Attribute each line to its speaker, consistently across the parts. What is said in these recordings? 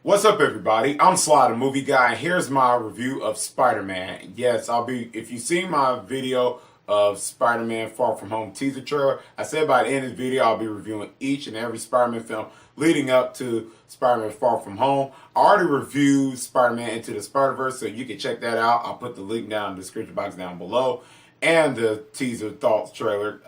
Speaker 1: What's up, everybody? I'm Sly the Movie Guy, and here's my review of Spider-Man. Yes, if you've seen my video of Spider-Man Far From Home teaser trailer, I said by the end of the video, I'll be reviewing each and every Spider-Man film leading up to Spider-Man Far From Home. I already reviewed Spider-Man Into the Spider-Verse, so you can check that out. I'll put the link down in the description box down below. And the teaser thoughts trailer,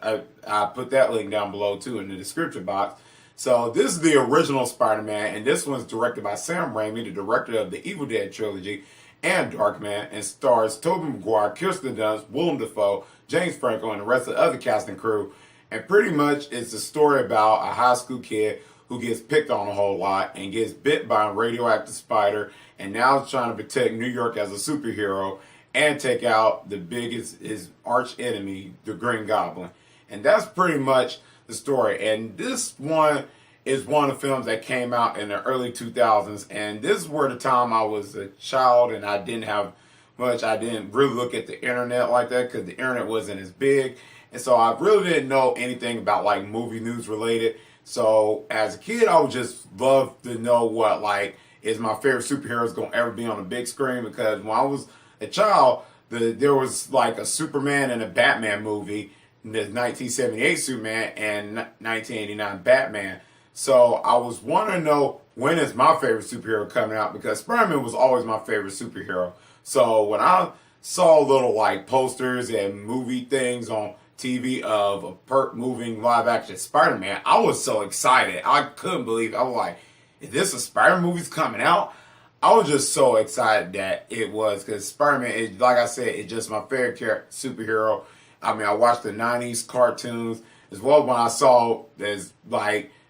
Speaker 1: I put that link down below too in the description box. So this is the original Spider-Man, and this one's directed by Sam Raimi, the director of the Evil Dead trilogy and Darkman, and stars Tobey Maguire, Kirsten Dunst, Willem Dafoe, James Franco, and the rest of the other cast and crew. And pretty much it's a story about a high school kid who gets picked on a whole lot and gets bit by a radioactive spider, and now is trying to protect New York as a superhero and take out his arch enemy, the Green Goblin. And that's pretty much the story. And this one is one of the films that came out in the early 2000s, and this is where the time I was a child and I didn't really look at the internet like that because the internet wasn't as big, and so I really didn't know anything about like movie news related. So as a kid, I would just love to know what is my favorite superheroes going to ever be on the big screen, because when I was a child, there was like a Superman and a Batman movie, the 1978 Superman and 1989 Batman. So I was wanting to know, when is my favorite superhero coming out, because Spider-Man was always my favorite superhero. So when I saw little posters and movie things on TV of a moving live action Spider-Man, I was so excited. I couldn't believe it. I was like, is this a Spider-Man movie's coming out? I was just so excited that it was, because Spider-Man, like I said, it's just my favorite superhero. I mean, I watched the 90s cartoons as well when I saw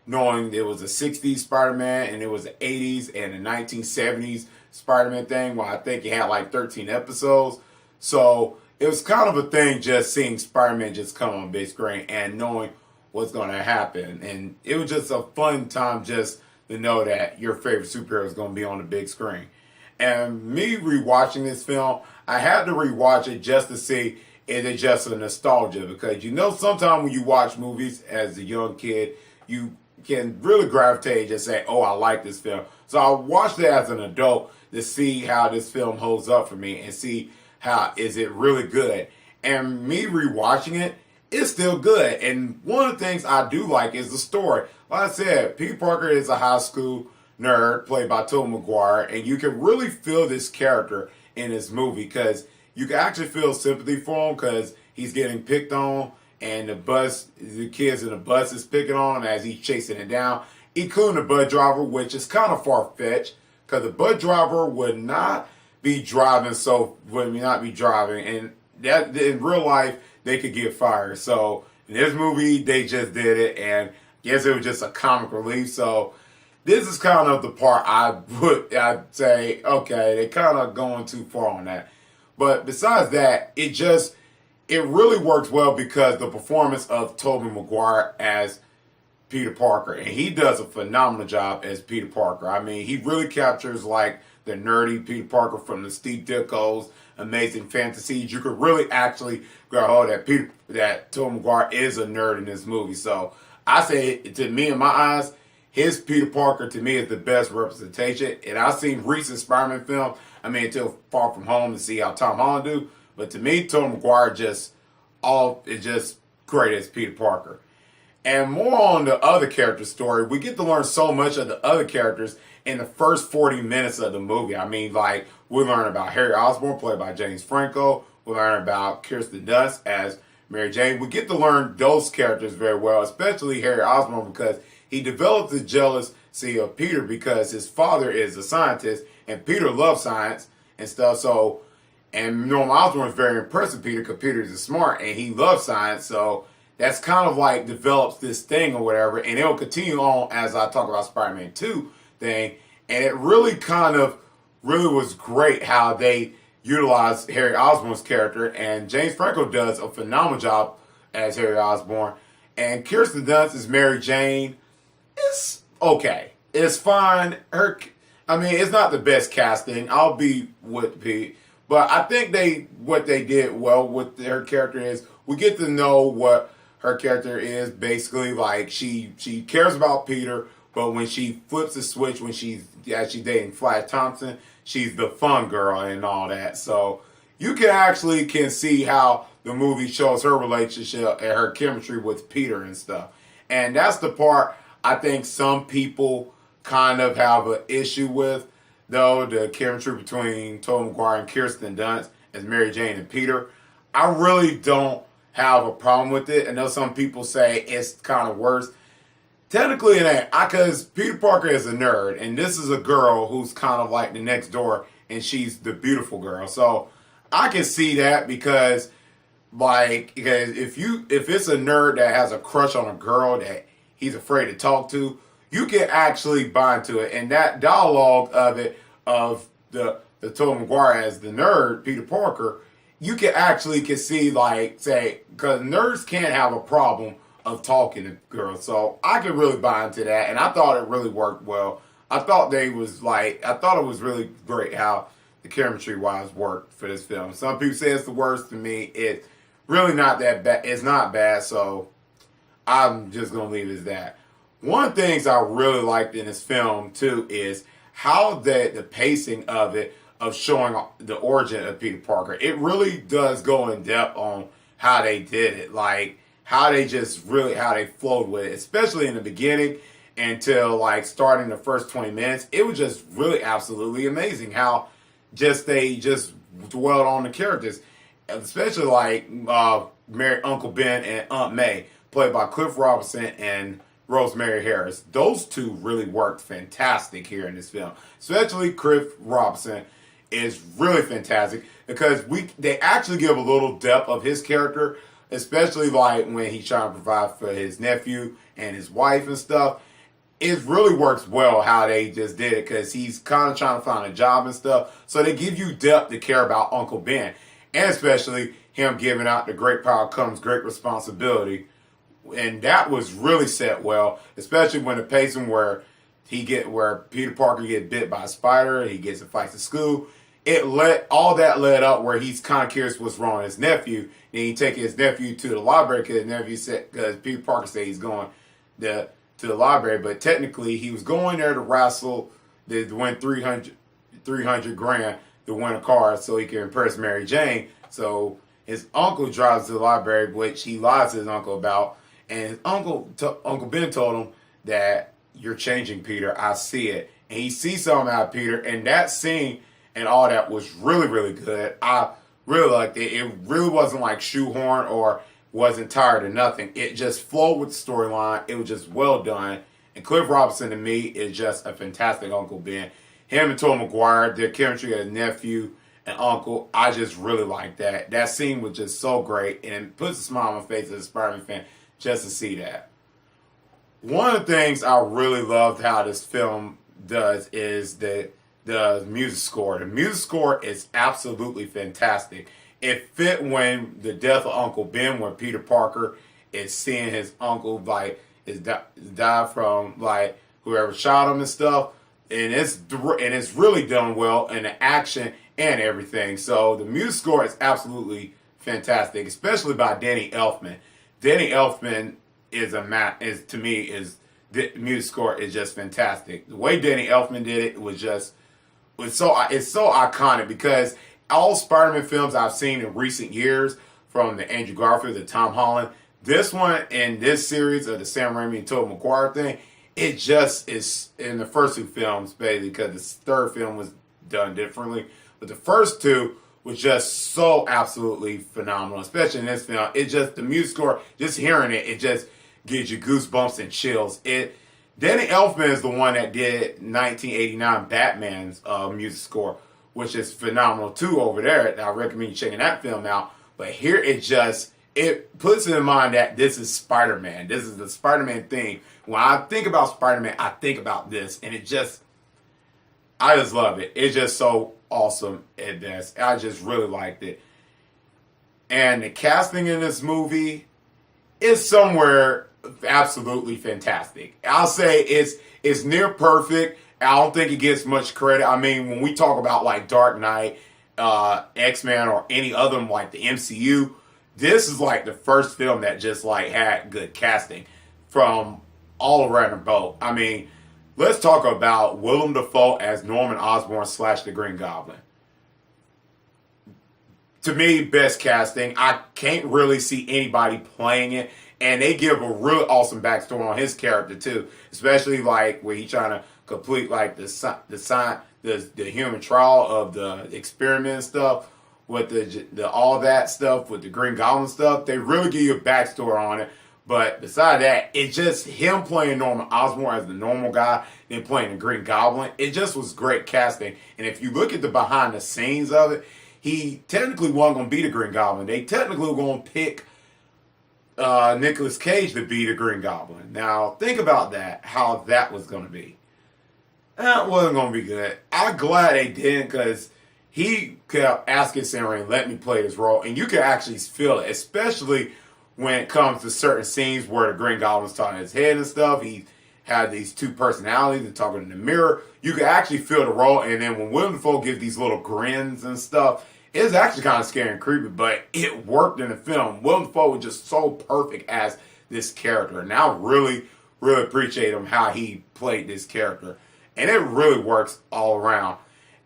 Speaker 1: knowing it was a 60s Spider-Man and it was the 80s and the 1970s Spider-Man thing, where I think it had 13 episodes. So it was kind of a thing just seeing Spider-Man just come on big screen and knowing what's going to happen. And it was just a fun time just to know that your favorite superhero is going to be on the big screen. And me rewatching this film, I had to rewatch it just to see, is it just a nostalgia? Because sometimes when you watch movies as a young kid, you can really gravitate and just say, oh, I like this film. So I watched it as an adult to see how this film holds up for me and see how is it really good. And me rewatching it, it's still good. And one of the things I do like is the story. Like I said, Peter Parker is a high school nerd played by Tobey Maguire, and you can really feel this character in this movie, because you can actually feel sympathy for him, because he's getting picked on, and the kids in the bus is picking on him as he's chasing it down, including the bus driver, which is kind of far-fetched, because the bus driver would not be driving, and that in real life, they could get fired. So in this movie, they just did it, and I guess it was just a comic relief. So this is kind of the part I'd say, okay, they're kind of going too far on that. But besides that, it really works well because the performance of Tobey Maguire as Peter Parker, and he does a phenomenal job as Peter Parker. I mean, he really captures the nerdy Peter Parker from the Steve Ditko's Amazing Fantasies. You could really actually grab hold that Tobey Maguire is a nerd in this movie. So I say, to me, in my eyes, his Peter Parker, to me, is the best representation. And I've seen recent Spider-Man films, until Far From Home, to see how Tom Holland do. But to me, Tobey Maguire is just great as Peter Parker. And more on the other character story, we get to learn so much of the other characters in the first 40 minutes of the movie. We learn about Harry Osborn, played by James Franco. We learn about Kirsten Dunst as Mary Jane. We get to learn those characters very well, especially Harry Osborn, because he developed the jealousy of Peter because his father is a scientist and Peter loves science and stuff. So, and Norman Osborn is very impressed with Peter because Peter is smart and he loves science. So that's kind of develops this thing or whatever. And it'll continue on as I talk about Spider-Man 2 thing. And it really was great how they utilized Harry Osborn's character. And James Franco does a phenomenal job as Harry Osborn. And Kirsten Dunst is Mary Jane. It's okay. It's fine. It's not the best casting. I'll be with Pete. But I think what they did well with her character is we get to know what her character is. Basically, she cares about Peter, but when she flips the switch, when she's actually dating Flash Thompson, she's the fun girl and all that. So you can see how the movie shows her relationship and her chemistry with Peter and stuff. And that's the part I think some people kind of have an issue with, though, the chemistry between Tobey Maguire and Kirsten Dunst as Mary Jane and Peter. I really don't have a problem with it. I know some people say it's kind of worse. Technically, it ain't, because Peter Parker is a nerd, and this is a girl who's kind of like the next door, and she's the beautiful girl. So I can see that because if it's a nerd that has a crush on a girl that he's afraid to talk to, you can actually buy into it. And that dialogue of the Tobey Maguire as the nerd, Peter Parker, you can see, say, because nerds can't have a problem of talking to girls. So I could really buy into that, and I thought it really worked well. I thought it was really great how the chemistry wise worked for this film. Some people say it's the worst. To me, it's really not that bad. It's not bad, so I'm just gonna leave it as that. One of the things I really liked in this film too is how the pacing of it, of showing the origin of Peter Parker. It really does go in depth on how they did it, like how they flowed with it, especially in the beginning until starting the first 20 minutes. It was just really absolutely amazing how they just dwelled on the characters, especially Uncle Ben and Aunt May, played by Cliff Robertson and Rosemary Harris. Those two really worked fantastic here in this film. Especially Cliff Robertson is really fantastic because they actually give a little depth of his character, especially when he's trying to provide for his nephew and his wife and stuff. It really works well how they just did it because he's kind of trying to find a job and stuff. So they give you depth to care about Uncle Ben, and especially him giving out the great power comes great responsibility. And that was really set well, especially when the pacing where Peter Parker gets bit by a spider, he gets in fights at school. All that led up where he's kind of curious what's wrong with his nephew. And he take his nephew to the library because Peter Parker said he's going to the library, but technically he was going there to wrestle to win 300 grand to win a car so he can impress Mary Jane. So his uncle drives to the library, which he lies to his uncle about. And his Uncle Ben told him that you're changing, Peter. I see it. And he sees something out of Peter. And that scene and all that was really, really good. I really liked it. It really wasn't shoehorn or wasn't tired of nothing. It just flowed with the storyline. It was just well done. And Cliff Robinson, to me, is just a fantastic Uncle Ben. Him and Tobey Maguire, their chemistry as nephew and uncle, I just really like that. That scene was just so great. And it puts a smile on my face as a Spider-Man fan just to see that. One of the things I really loved how this film does is the music score. The music score is absolutely fantastic. It fit when the death of Uncle Ben, when Peter Parker is seeing his uncle died from whoever shot him and stuff, and it's really done well in the action and everything. So the music score is absolutely fantastic, especially by Danny Elfman. Danny Elfman the music score is just fantastic. The way Danny Elfman did it it's so iconic because all Spider-Man films I've seen in recent years, from the Andrew Garfield to Tom Holland, this one and this series of the Sam Raimi and Tobey Maguire thing, it just is in the first two films, basically, because the third film was done differently. But the first two was just so absolutely phenomenal, especially in this film. The music score, just hearing it, it just gives you goosebumps and chills. Danny Elfman is the one that did 1989 Batman's music score, which is phenomenal too over there. I recommend you checking that film out. But here it puts it in mind that this is Spider-Man. This is the Spider-Man thing. When I think about Spider-Man, I think about this. And I just love it. It's just so awesome at this. I just really liked it. And the casting in this movie is somewhere absolutely fantastic. I'll say it's near perfect. I don't think it gets much credit. I mean, when we talk about Dark Knight, X-Men, or any other the MCU, this is the first film that just had good casting from all around the boat. I mean, let's talk about Willem Dafoe as Norman Osborn / the Green Goblin. To me, best casting. I can't really see anybody playing it. And they give a really awesome backstory on his character too, especially like where he's trying to complete like the human trial of the experiment and stuff with the all that stuff with the Green Goblin stuff. They really give you a backstory on it. But beside that, it's just him playing Norman Osborn as the normal guy, then playing the Green Goblin. It just was great casting. And if you look at the behind the scenes of it, he technically wasn't going to be the Green Goblin. They technically were going to pick Nicolas Cage to be the Green Goblin. Now, think about that, how that was going to be. That wasn't going to be good. I'm glad they didn't, because he kept asking Sam Raimi, let me play this role. And you can actually feel it, especially when it comes to certain scenes where the Green Goblin's talking his head and stuff. He had these two personalities and talking in the mirror. You can actually feel the role. And then when Willem Dafoe gives these little grins and stuff, it's actually kind of scary and creepy, but it worked in the film. Willem Dafoe was just so perfect as this character. And I really, really appreciate him, how he played this character. And it really works all around.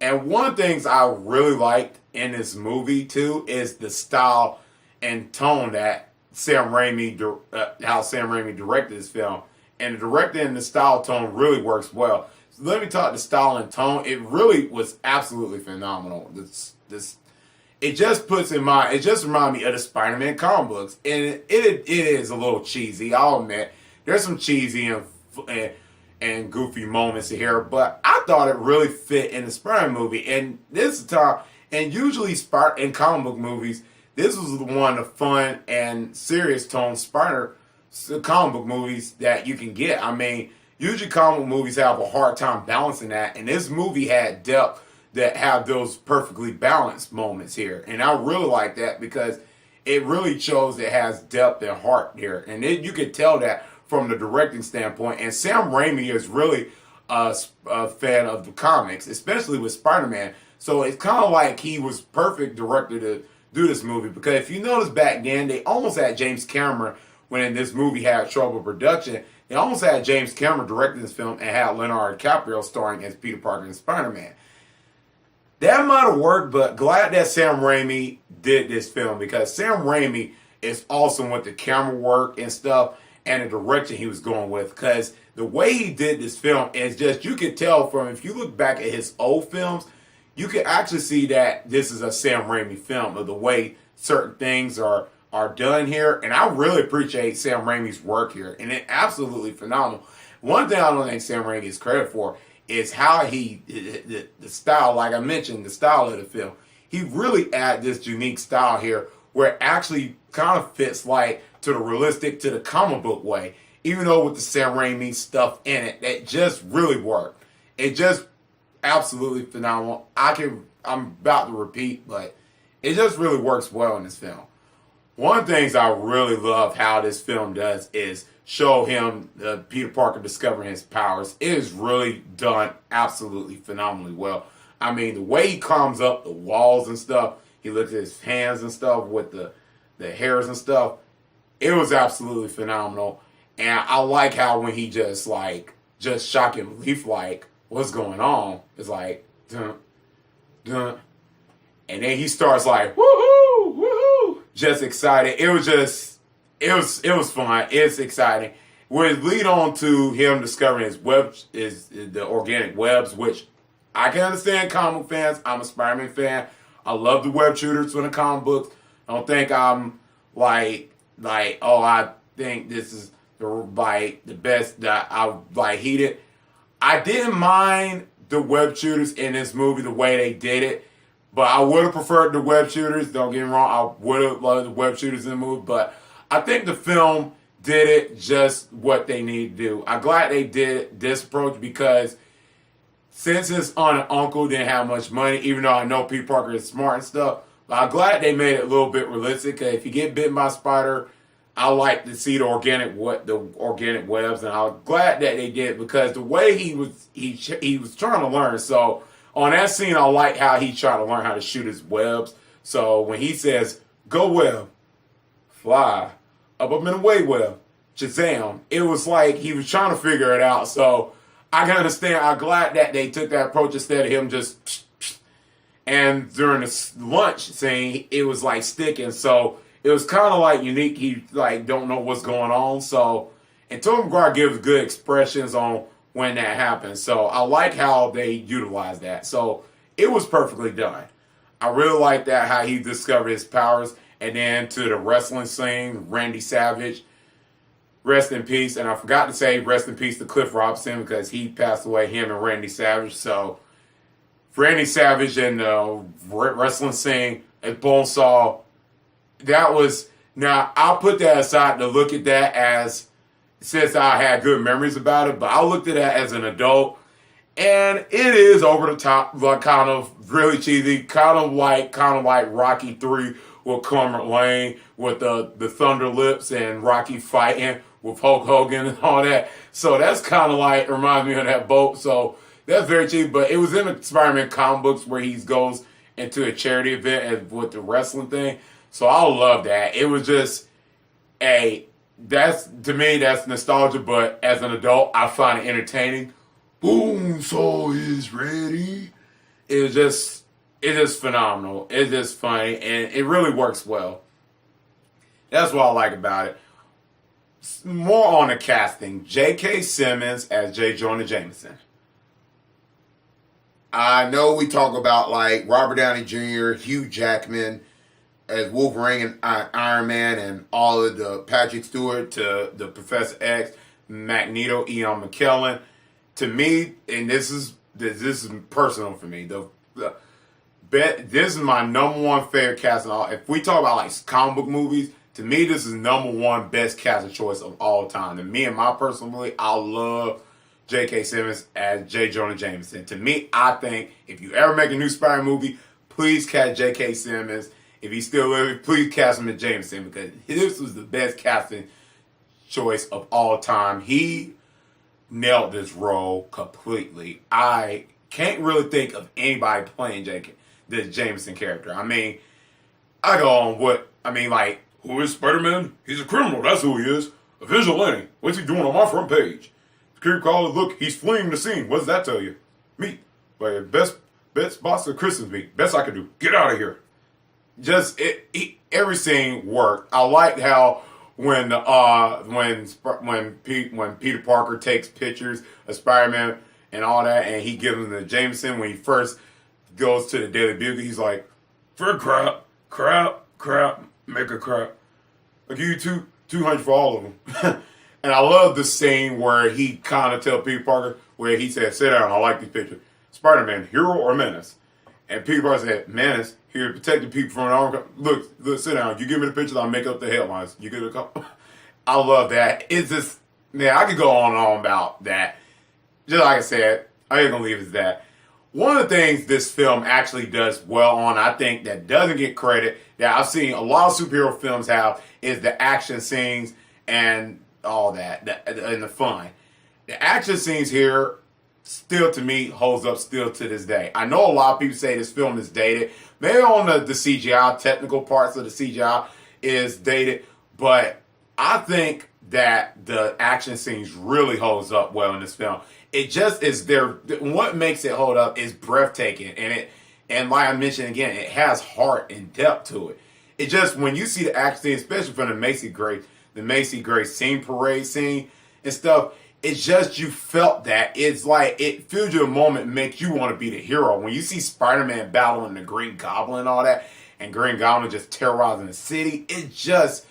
Speaker 1: And one of the things I really liked in this movie, too, is the style and tone that how Sam Raimi directed this film. And the directing and the style tone really works well. So let me talk the style and tone. It really was absolutely phenomenal. It just puts in mind, it just reminds me of the Spider-Man comic books. And it is a little cheesy, I'll admit. There's some cheesy and goofy moments here, but I thought it really fit in the Spider-Man movie. And this time, and usually in comic book movies, this was one of the fun and serious tone comic book movies that you can get. I mean, usually comic book movies have a hard time balancing that, and this movie had depth that have those perfectly balanced moments here. And I really like that, because it really shows it has depth and heart here. And you can tell that from the directing standpoint. And Sam Raimi is really a fan of the comics, especially with Spider-Man. So it's kind of like he was perfect director to do this movie, because if you notice back then, they almost had James Cameron, when this movie had trouble production, they almost had James Cameron directing this film and had Leonardo DiCaprio starring as Peter Parker and Spider-Man. That might have worked, but glad that Sam Raimi did this film, because Sam Raimi is awesome with the camera work and stuff and the direction he was going with, because the way he did this film is just, you can tell from, if you look back at his old films, you can actually see that this is a Sam Raimi film, of the way certain things are done here. And I really appreciate Sam Raimi's work here, and it's absolutely phenomenal. One thing I don't think Sam Raimi gets credit for is how the style, like I mentioned, the style of the film. He really added this unique style here, where it actually kind of fits like to the realistic, to the comic book way. Even though with the Sam Raimi stuff in it, that just really worked. It just absolutely phenomenal. I'm about to repeat, but it just really works well in this film. One of the things I really love how this film does is show him, Peter Parker, discovering his powers. It is really done absolutely phenomenally well. I mean, the way he climbs up the walls and stuff, he looks at his hands and stuff with the hairs and stuff. It was absolutely phenomenal. And I like how when he just shock and belief, like, what's going on? It's like, dun, dun. And then he starts like, woohoo, woohoo, just excited. It was fun. It's exciting. Would lead on to him discovering his the organic webs, which I can understand comic fans. I'm a Spider-Man fan. I love the web shooters from the comic books. I don't think I'm like I think this is the best that I heated. I didn't mind the web shooters in this movie, the way they did it, but I would have preferred the web shooters. Don't get me wrong, I would have loved the web shooters in the movie, but I think the film did it just what they needed to do. I'm glad they did this approach, because since his aunt and uncle didn't have much money, even though I know Peter Parker is smart and stuff, but I'm glad they made it a little bit realistic, because if you get bitten by a spider, I like to see the organic webs, and I'm glad that they did, because the way he was trying to learn. So on that scene, I like how he tried to learn how to shoot his webs. So when he says, "Go web, fly, up in the way web, Shazam," it was like he was trying to figure it out. So I can understand. I'm glad that they took that approach instead of him just. And during the lunch scene, it was like sticking. So it was kind of like unique. He like don't know what's going on. So, and Tobey Maguire gives good expressions on when that happens. So I like how they utilize that. So it was perfectly done. I really like that, how he discovered his powers. And then to the wrestling scene, Randy Savage, rest in peace. And I forgot to say rest in peace to Cliff Robertson because he passed away, him and Randy Savage. So Randy Savage and the wrestling scene at Bonesaw, that was, now I'll put that aside to look at that as, since I had good memories about it, but I looked at that as an adult. And it is over the top, like kind of really cheesy, kind of like Rocky 3 with Cormac Lane, with the Thunder Lips and Rocky fighting with Hulk Hogan and all that. So that's kind of like, reminds me of that boat. So that's very cheesy, but it was in the Spider-Man comic books where he goes into a charity event with the wrestling thing. So I love that. It was just to me, that's nostalgia, but as an adult, I find it entertaining. Bonesaw is ready. It's just phenomenal. It's just funny, and it really works well. That's what I like about it. More on the casting. J.K. Simmons as J. Jonah Jameson. I know we talk about like Robert Downey Jr., Hugh Jackman as Wolverine and Iron Man, and all of the Patrick Stewart to the Professor X, Magneto, Ian McKellen. To me, and this is personal for me. This is my number one favorite cast of all. If we talk about like comic book movies, to me this is number one best casting choice of all time. To me, and my personal movie, I love J.K. Simmons as J. Jonah Jameson. To me, I think if you ever make a new Spider-Man movie, please cast J.K. Simmons. If he's still living, please cast him as Jameson, because this was the best casting choice of all time. He nailed this role completely. I can't really think of anybody playing the Jameson character. I mean, I go on like, who is Spider-Man? He's a criminal, that's who he is. A vigilante. What's he doing on my front page? Security caller, look, he's fleeing the scene. What does that tell you? Me. But best boss of Kristen's meet. Best I could do. Get out of here. Just, every scene worked. I liked how when Peter Parker takes pictures of Spider-Man and all that, and he gives them to Jameson when he first goes to the Daily Bugle, he's like, for crap, make a crap. I'll give you 200 for all of them. And I love the scene where he kind of tells Peter Parker, where he said, sit down, I like these pictures. Spider-Man, hero or menace? And Peter Parker said, menace, here to protect the people from an arm. Look, sit down. You give me the pictures, I'll make up the headlines. You get a couple. I love that. It's just, man, I could go on and on about that. Just like I said, I ain't gonna leave it at that. One of the things this film actually does well on, I think, that doesn't get credit, that I've seen a lot of superhero films have, is the action scenes and all that, and the fun. The action scenes here still, to me, holds up still to this day. I know a lot of people say this film is dated. Maybe on the CGI, technical parts of the CGI is dated, but I think that the action scenes really holds up well in this film. It just is there. What makes it hold up is breathtaking, and like I mentioned again, it has heart and depth to it. It just, when you see the action scene, especially from the Macy Gray scene parade scene and stuff, it's just, you felt that. It's like, it fills you a moment and makes you want to be the hero. When you see Spider-Man battling the Green Goblin and all that, and Green Goblin just terrorizing the city, it just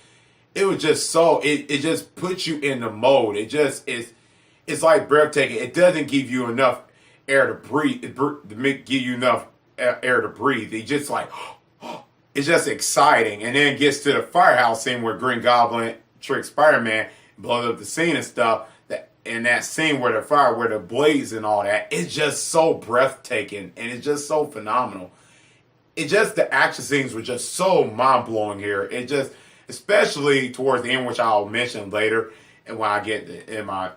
Speaker 1: puts you in the mode. It's like breathtaking. It doesn't give you enough air to breathe, give you enough air to breathe. It's just like, it's just exciting. And then it gets to the firehouse scene where Green Goblin tricks Spider-Man, blows up the scene and stuff. And that scene where the blaze and all that, it's just so breathtaking, and it's just so phenomenal. The action scenes were just so mind-blowing here. It just, especially towards the end, which I'll mention later, and when I get in my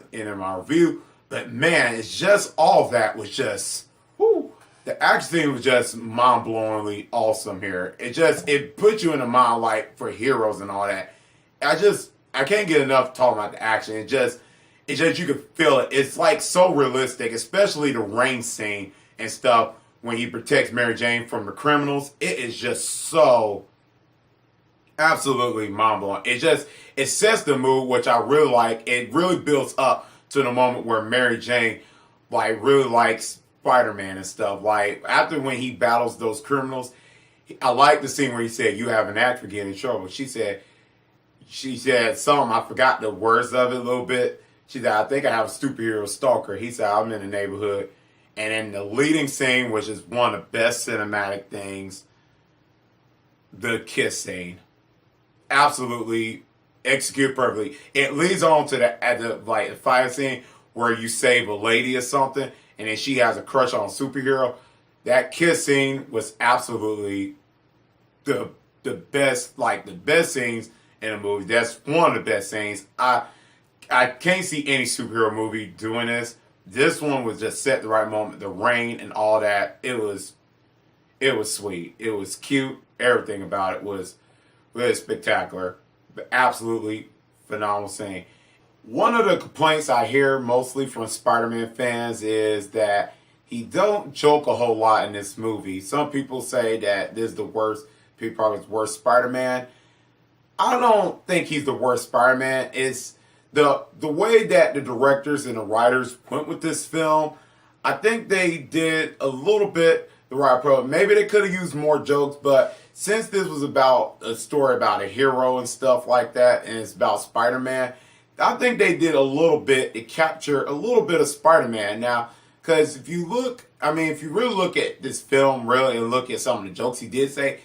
Speaker 1: review. But man, it's just, all of that was just, whoo. The action scene was just mind-blowingly awesome here. It puts you in the mind, like, for heroes and all that. I can't get enough talking about the action. it's just you can feel it. It's like so realistic, especially the rain scene and stuff when he protects Mary Jane from the criminals. It is just so absolutely mind blowing. It sets the mood, which I really like. It really builds up to the moment where Mary Jane like really likes Spider-Man and stuff. Like after when he battles those criminals, I like the scene where he said, "You have an act for getting in trouble." She said something. I forgot the words of it a little bit. She said, "I think I have a superhero stalker." He said, "I'm in the neighborhood." And in the leading scene, which is one of the best cinematic things, the kiss scene, absolutely executed perfectly. It leads on to the fight scene where you save a lady or something, and then she has a crush on a superhero. That kiss scene was absolutely the best, like the best scenes in a movie. That's one of the best scenes. I can't see any superhero movie doing this. This one was just set the right moment. The rain and all that. It was sweet. It was cute. Everything about it was really spectacular. But absolutely phenomenal scene. One of the complaints I hear mostly from Spider-Man fans is that he don't joke a whole lot in this movie. Some people say that this is the worst, people probably the worst Spider-Man. I don't think he's the worst Spider-Man. It's the way that the directors and the writers went with this film. I think they did a little bit the right approach. Maybe they could have used more jokes, but since this was about a story about a hero and stuff like that, and it's about Spider-Man, I think they did a little bit to capture a little bit of Spider-Man. Now, because if you really look at this film, really, and look at some of the jokes he did say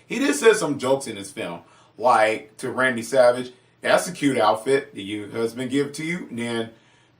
Speaker 1: some jokes in this film. Like to Randy Savage, that's a cute outfit. Did your husband give it to you? And then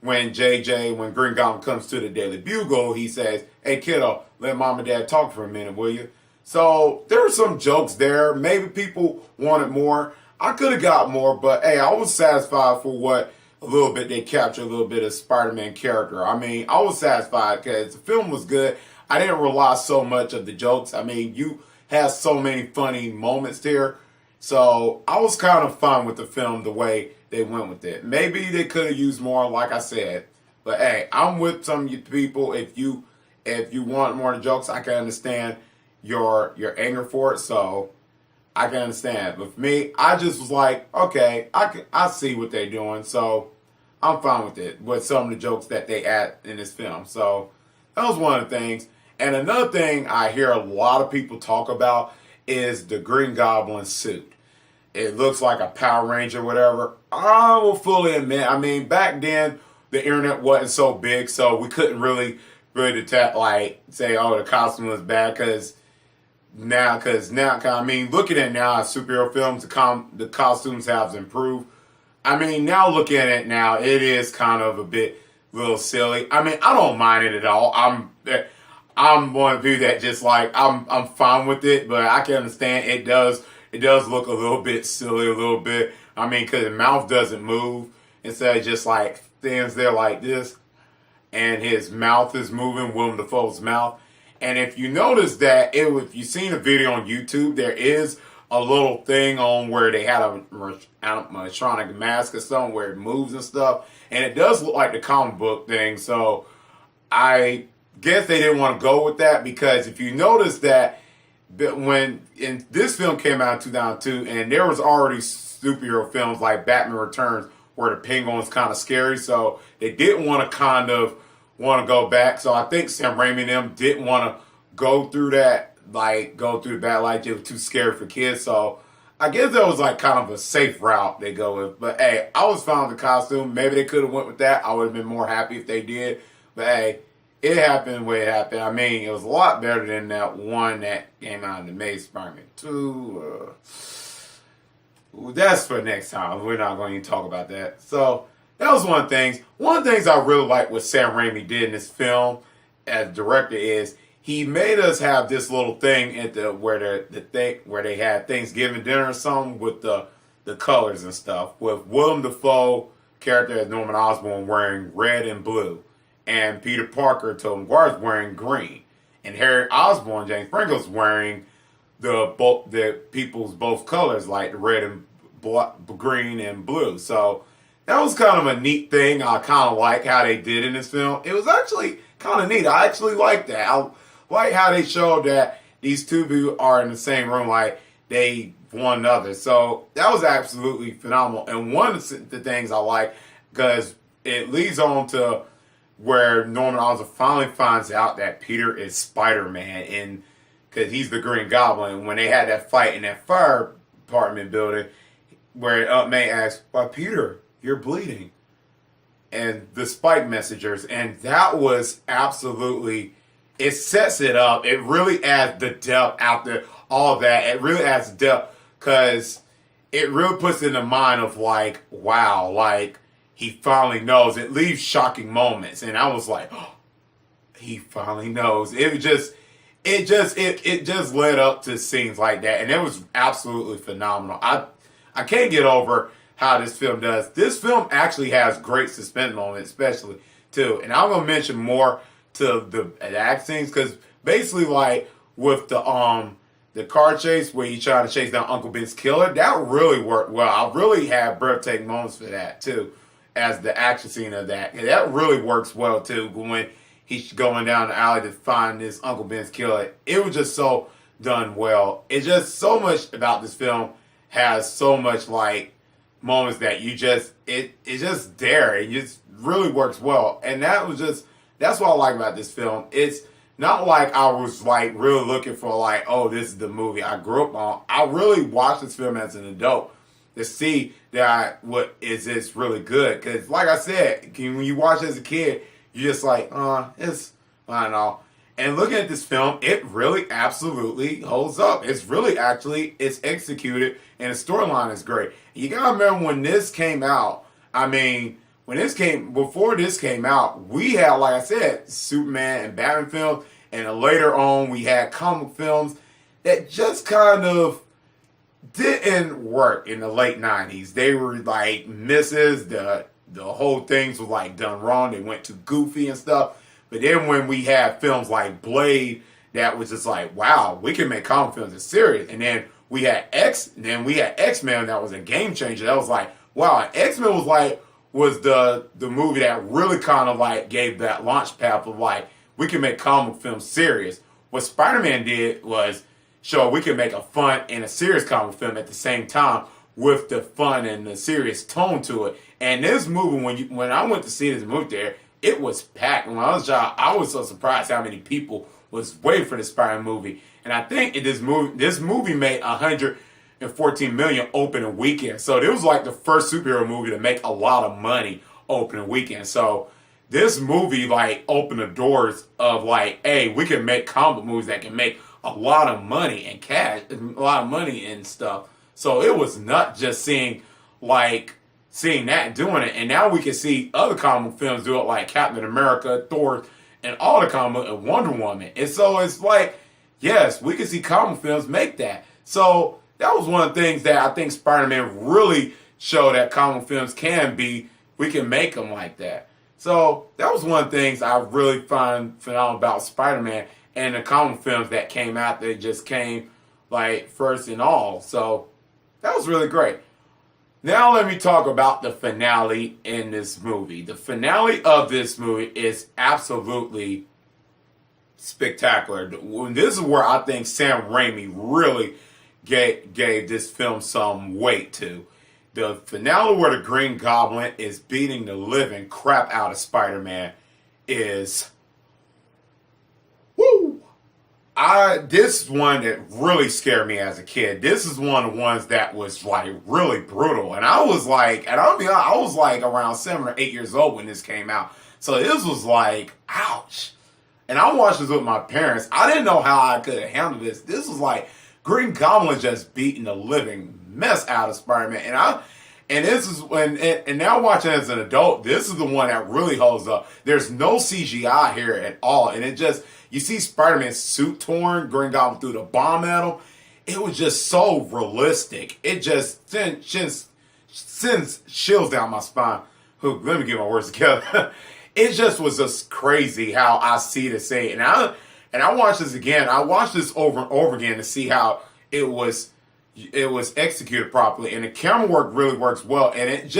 Speaker 1: when Green Goblin comes to the Daily Bugle, he says, "Hey kiddo, let mom and dad talk for a minute, will you?" So there were some jokes there. Maybe people wanted more. I could have got more, but hey, I was satisfied for what a little bit they captured a little bit of Spider-Man character. I mean, I was satisfied because the film was good. I didn't rely so much of the jokes. I mean, you have so many funny moments there. So I was kind of fine with the film the way they went with it. Maybe they could have used more, like I said. But hey, I'm with some of you people. If you want more of the jokes, I can understand your anger for it. So I can understand. But for me, I just was like, okay, I see what they're doing. So I'm fine with it, with some of the jokes that they add in this film. So that was one of the things. And another thing I hear a lot of people talk about is the Green Goblin suit. It looks like a Power Ranger or whatever. I will fully admit, I mean, back then, the internet wasn't so big, so we couldn't really detect, like, say, oh, the costume was bad, because now, I mean, looking at now, superhero films, the costumes have improved. I mean, now looking at it now, it is kind of a little silly. I mean, I don't mind it at all. I'm one of the people that just like, I'm fine with it, but I can understand it does look a little bit silly, a little bit. I mean, because the mouth doesn't move. Instead of just like stands there like this, and his mouth is moving, Willem Dafoe's mouth. And if you notice that, if you've seen a video on YouTube, there is a little thing on where they had a animatronic mask or something where it moves and stuff. And it does look like the comic book thing. So I guess they didn't want to go with that, because if you notice that when this film came out in 2002, and there was already superhero films like Batman Returns where the Penguin's kind of scary, so they didn't want to go back. So I think Sam Raimi and them didn't want to go through the bad light. It was too scary for kids. So I guess that was like kind of a safe route they go with. But hey, I was fine with the costume. Maybe they could have went with that. I would have been more happy if they did. But hey, it happened the way it happened. I mean, it was a lot better than that one that came out in the Amazing Spider-Man 2. That's for next time. We're not going to even talk about that. So that was one of the things. One of the things I really like what Sam Raimi did in this film as director is he made us have this little thing at where they had Thanksgiving dinner or something with the colors and stuff. With Willem Dafoe character as Norman Osborn wearing red and blue, and Peter Parker, Tobey Maguire, wearing green, and Harry Osborn, James Franco's wearing the people's both colors, like the red and green and blue. So that was kind of a neat thing. I kind of like how they did in this film. It was actually kind of neat. I actually like that. I like how they showed that these two people are in the same room, like they one another. So that was absolutely phenomenal. And one of the things I like, because it leads on to where Norman Osborn finally finds out that Peter is Spider-Man, and because he's the Green Goblin. When they had that fight in that fire department building, where Aunt May asks, "Why, Peter, you're bleeding," and the Spike messengers, and that was absolutely. It sets it up. It really adds the depth after all that. It really adds depth because it really puts in the mind of like, wow, like he finally knows. It leaves shocking moments, and I was like, oh, he finally knows. It just led up to scenes like that, and it was absolutely phenomenal. I can't get over how this film does. This film actually has great suspense moments, especially too, and I'm gonna mention more to the action scenes because basically, like with the car chase where you try to chase down Uncle Ben's killer, that really worked well. I really had breathtaking moments for that too, as the action scene of that. And that really works well too when he's going down the alley to find this Uncle Ben's killer. It was just so done well. It's just so much about this film has so much like moments that you just it's just there. It just really works well. And that's what I like about this film. It's not like I was like really looking for like, oh, this is the movie I grew up on. I really watched this film as an adult to see that what is this really good. Because like I said, when you watch it as a kid, you're just like, it's, I don't know. And looking at this film, it really absolutely holds up. It's really actually, it's executed and the storyline is great. You gotta remember when this came out, I mean, before this came out, we had, like I said, Superman and Batman films, and then later on we had comic films that just kind of didn't work in the late 90s. They were like misses, the whole things was like done wrong. They went too goofy and stuff. But then when we had films like Blade, that was just like, wow, we can make comic films that's serious. And then we had X-Men that was a game changer. That was like, wow, X-Men was the movie that really kind of like gave that launch pad of like, we can make comic films serious. What Spider-Man did was show we can make a fun and a serious comic film at the same time with the fun and the serious tone to it. And this movie, when I went to see this movie there, it was packed. When I was a child, I was so surprised how many people was waiting for the Spider-Man movie. And I think this movie made 114 million opening weekend. So it was like the first superhero movie to make a lot of money opening weekend. So this movie like opened the doors of like, hey, we can make comic movies that can make a lot of money and cash, a lot of money and stuff. So it was not just seeing that and doing it. And now we can see other comic films do it like Captain America, Thor, and all the comic and Wonder Woman. And so it's like, yes, we can see comic films make that. So that was one of the things that I think Spider-Man really showed that comic films can be, we can make them like that. So that was one of the things I really find phenomenal about Spider-Man and the comic films that came out that just came like first and all. So that was really great. Now let me talk about the finale in this movie. The finale of this movie is absolutely spectacular. This is where I think Sam Raimi really gave this film some weight to. The finale where the Green Goblin is beating the living crap out of Spider-Man is... woo! This is one that really scared me as a kid. This is one of the ones that was like really brutal. And I was like, and I'll be honest, I was like around 7 or 8 years old when this came out. So this was like, ouch. And I watched this with my parents. I didn't know how I could have handled this. This was like Green Goblin just beating the living mess out of Spider-Man. And this is when, and now watching as an adult, this is the one that really holds up. There's no CGI here at all. And it just, you see Spider-Man's suit torn, Green Goblin threw the bomb at him. It was just so realistic. It just sends chills down my spine. Let me get my words together. It just was just crazy how I see it say it. And I watched this again. I watched this over and over again to see how it was it was executed properly, and the camera work really works well. And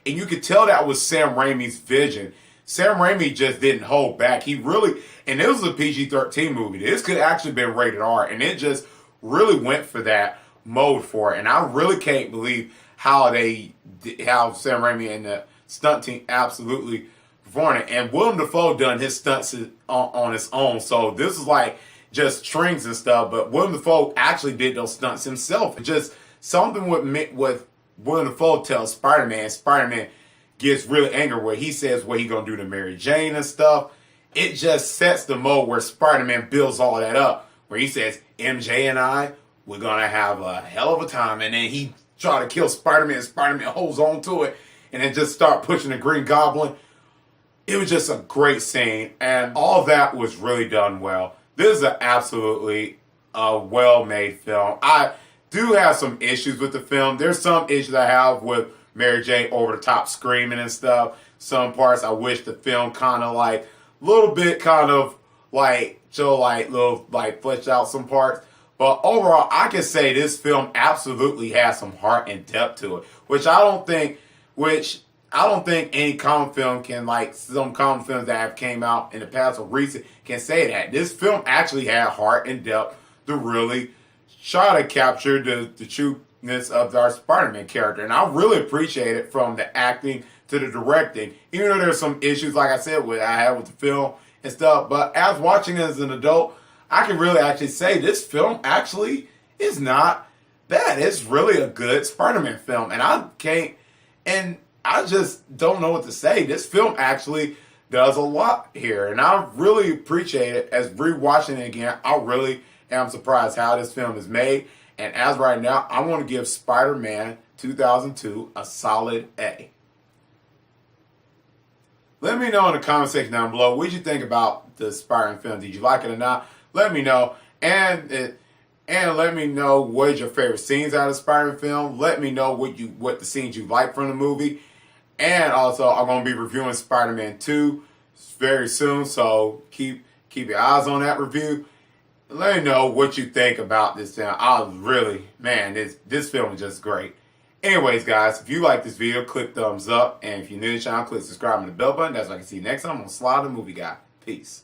Speaker 1: you could tell that was Sam Raimi's vision. Sam Raimi just didn't hold back. He really, and it was a PG-13 movie. This could actually been rated R, and it just really went for that mode for it. And I really can't believe how Sam Raimi and the stunt team absolutely performed it. And Willem Dafoe done his stunts on his own, so this is like just strings and stuff. But Willem Dafoe actually did those stunts himself. Just something with Willem Dafoe tells Spider-Man. Spider-Man gets really angry where he says what he gonna do to Mary Jane and stuff. It just sets the mode where Spider-Man builds all that up. Where he says, MJ and I, we're gonna have a hell of a time. And then he try to kill Spider-Man, and Spider-Man holds on to it, and then just start pushing the Green Goblin. It was just a great scene, and all that was really done well. This is absolutely a well-made film. I do have some issues with the film. There's some issues I have with Mary Jane over the top screaming and stuff. Some parts I wish the film kind of like little bit kind of like show like little like flesh out some parts. But overall, I can say this film absolutely has some heart and depth to it, which I don't think any comic film can, like some comic films that have came out in the past or recent can say that. This film actually had heart and depth to really try to capture the trueness of our Spider-Man character. And I really appreciate it, from the acting to the directing, even though there's some issues, like I said, I have with the film and stuff. But as watching it as an adult, I can really actually say this film actually is not bad. It's really a good Spider-Man film. And I just don't know what to say. This film actually does a lot here. And I really appreciate it. As rewatching it again, I really am surprised how this film is made. And as right now, I want to give Spider-Man 2002 a solid A. Let me know in the comment section down below what you think about the Spider-Man film. Did you like it or not? Let me know. And let me know what is your favorite scenes out of the Spider-Man film. Let me know what the scenes you like from the movie. And also, I'm going to be reviewing Spider-Man 2 very soon, so keep your eyes on that review. Let me know what you think about this film. This film is just great. Anyways, guys, if you like this video, click thumbs up. And if you're new to the channel, click subscribe and the bell button. That's what I can see you next time on Sly the Movie Guy. Peace.